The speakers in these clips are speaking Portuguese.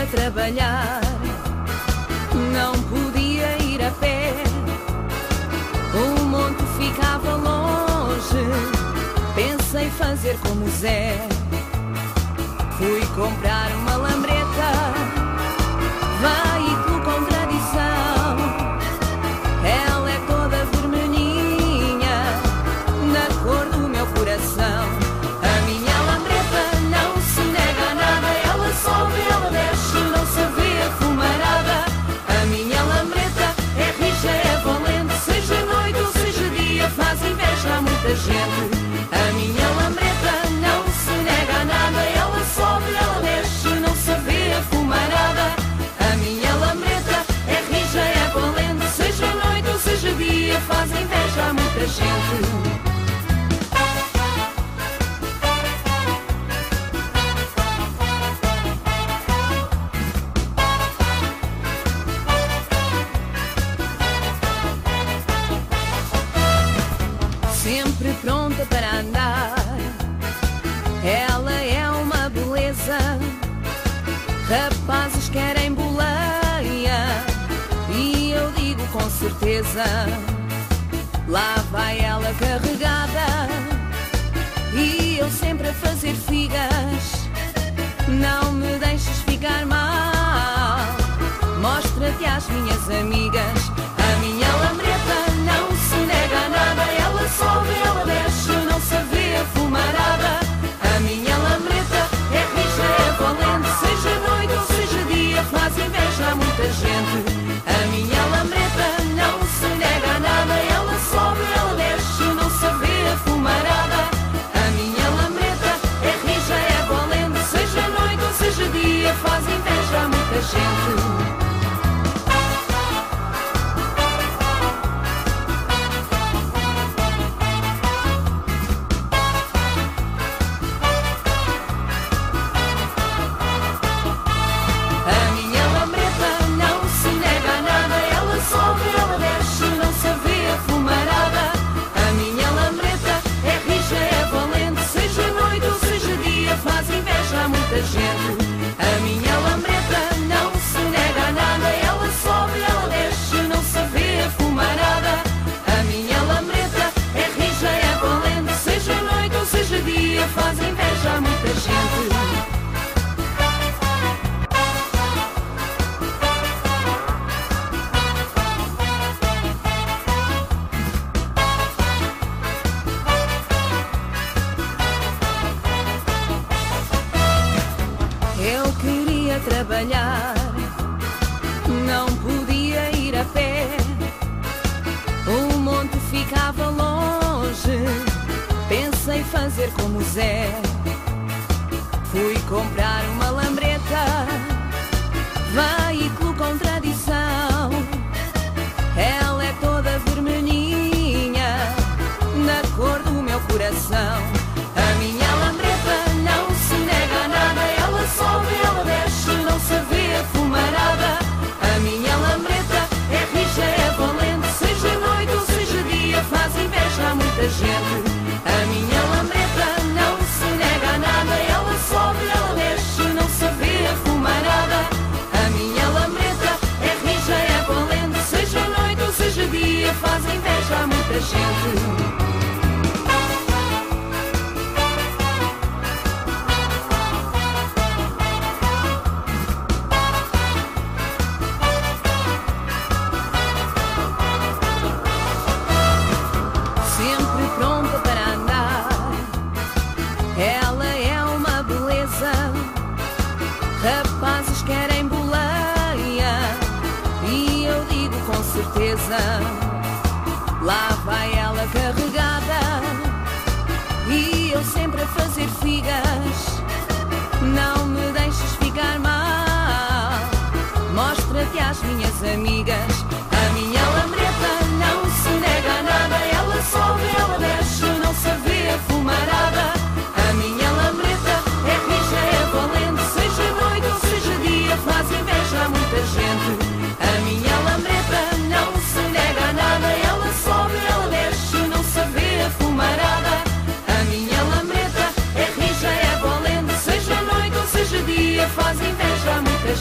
queria trabalhar, não podia ir a pé. O monte ficava longe, pensei fazer como Zé. Fui comprar uma lambreta, veículo com tradição. Ela é toda vermelhinha, na cor do meu coração. A minha lambreta não se nega a nada, ela sobe, ela desce, não se vê fumarada. A minha lambreta é rija, é valente, seja noite ou seja dia, faz inveja a muita gente. A minha lambreta não se nega a nada, ela sobe, ela desce, não se vê fumarada. A minha lambreta é rija, é valente, seja noite ou seja dia, faz inveja a muita gente. Sempre pronta para andar, ela é uma beleza. Rapazes querem boleia e eu digo com certeza, lá vai ela carregada e eu sempre a fazer figas. Não me deixes ficar mal, mostra-te às minhas amigas. A minha lambreta não se nega a nada, ela sobe, ela desce, não se vê fumarada. A minha lambreta é rija, é valente, seja noite ou seja dia, faz inveja a muita gente. A minha lambreta não se nega a nada, ela sobe, ela desce, não se vê fumarada. A minha lambreta é rija, é valente, seja noite ou seja dia, faz inveja a muita gente. Faz inveja a muita gente. A minha lambreta não se nega a nada, ela sobe, ela desce, não se vê fumarada. A minha lambreta é rija, é valente, seja noite ou seja dia, faz inveja a muita gente. Eu queria trabalhar, não podia ir a pé. O monte ficava longe, pensei fazer como Zé. Fui comprar uma lambreta, veículo com tradição. Ela é toda vermelhinha, na cor do meu coração. A minha lambreta não se nega a nada, ela sobe, ela desce, não se vê fumarada. A minha lambreta é rija, é valente, seja noite ou seja dia, faz inveja a muita gente. A minha lambreta não se nega a nada, ela sobe, ela desce, não se vê fumarada. A minha lambreta é rija, é valente, seja noite ou seja dia, faz inveja a muita gente. Rapazes querem boleia e eu digo com certeza, lá vai ela carregada e eu sempre a fazer figas. Não me deixes ficar mal, mostra-te às minhas amigas. A minha lambreta não se nega a nada, ela sobe, ela desce, não se vê fumarada. A minha lambreta é rija, é valente, seja noite ou seja dia, faz inveja a muita gente. A minha lambreta não se nega a nada, ela sobe, ela desce, não se vê fumarada. A minha lambreta é rija, é valente, seja noite ou seja dia, faz inveja a muita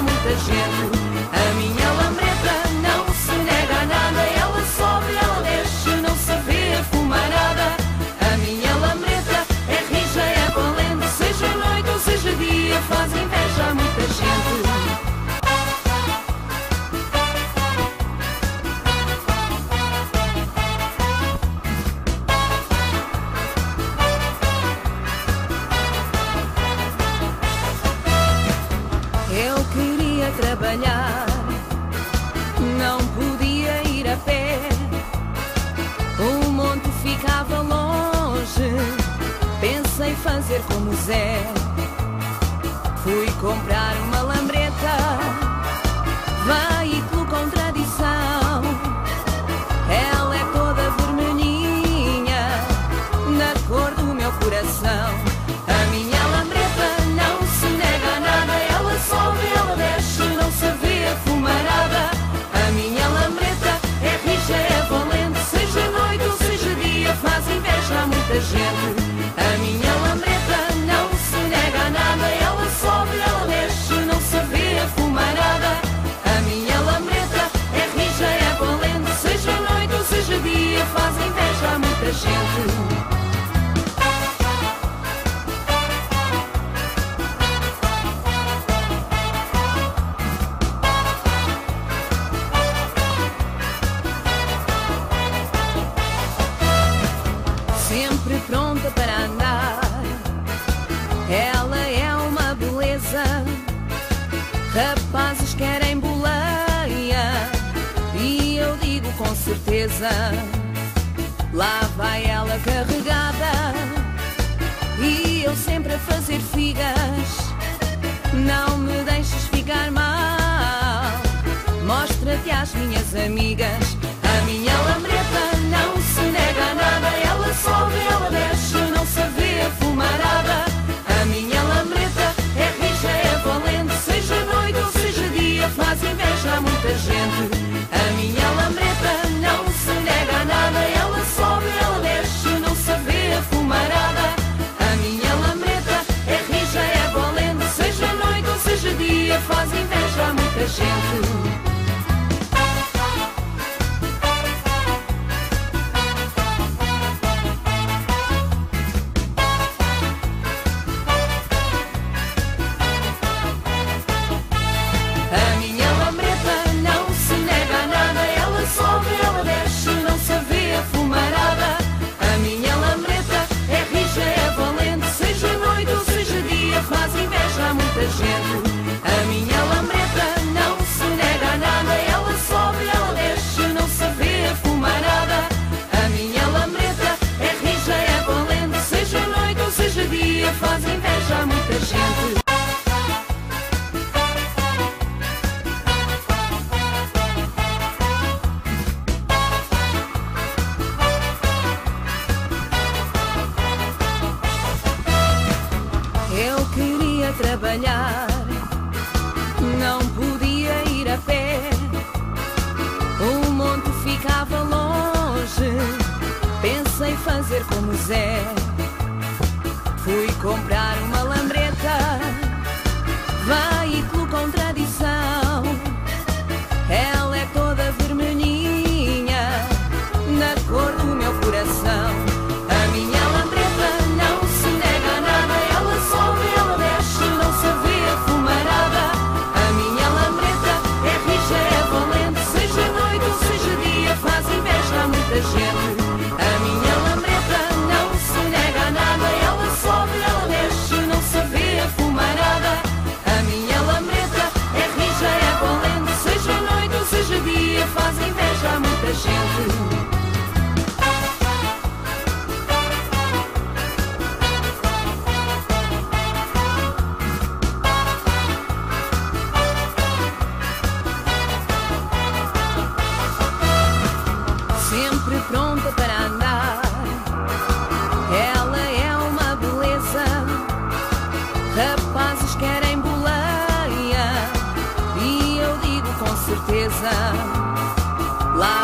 muita gente. A minha lambreta não se nega a nada, ela sobe, ela desce, não se vê fumarada. A minha lambreta é rija, é valente, seja noite ou seja dia, faz inveja a muita gente. Eu queria trabalhar, não podia ir a pé, o monte ficava longe, pensei fazer como Zé. Fui comprar uma lambreta, veículo com tradição, ela é toda vermelhinha, na cor do meu coração. A minha lambreta não se nega a nada, ela sobe, ela desce, não se vê a fumarada. A minha lambreta é rija, é valente, seja noite ou seja dia, faz inveja a muita gente. A minha lambreta não se nega a nada, ela sobe, ela desce, não se vê a fumarada. A minha lambreta é rija, é valente, seja noite ou seja dia, faz inveja a muita gente. Sempre pronta para andar, ela é uma beleza. Rapazes querem boleia e eu digo com certeza, lá vai ela carregada e eu sempre a fazer figas. Não me deixes ficar mal, mostra-te às minhas amigas. A minha lambreta não se nega a nada, ela sobe, ela desce, não se vê a fumarada. A minha lambreta é rija, é valente, seja noite ou seja dia, faz inveja a muita gente. A minha lambreta não se nega a nada, ela sobe, ela desce, não se vê a fumarada. A minha lambreta é rija, é valente, seja noite ou seja dia, faz inveja a muita gente. A minha lambreta não se nega a nada, ela sobe, ela desce, não se vê a fumarada. A minha lambreta é rija, é valente, seja noite ou seja dia, faz inveja a muita gente. A minha lambreta não se nega a nada, ela sobe, ela desce, não se vê a fumarada. A minha lambreta é rija, é valente, seja noite ou seja dia, faz inveja a muita gente. Eu queria trabalhar, não podia ir a pé, o monte ficava longe, pensei fazer como Zé. Fui comprar uma lambreta, veículo com tradição, ela é toda vermelhinha, na cor do meu coração. A minha lambreta não se nega a nada, ela sobe, ela desce, não se vê a fumarada. A minha lambreta é rija, é valente, seja noite ou seja dia, faz inveja a muita gente. A minha lambreta não se nega a nada, ela sobe, ela desce, Lá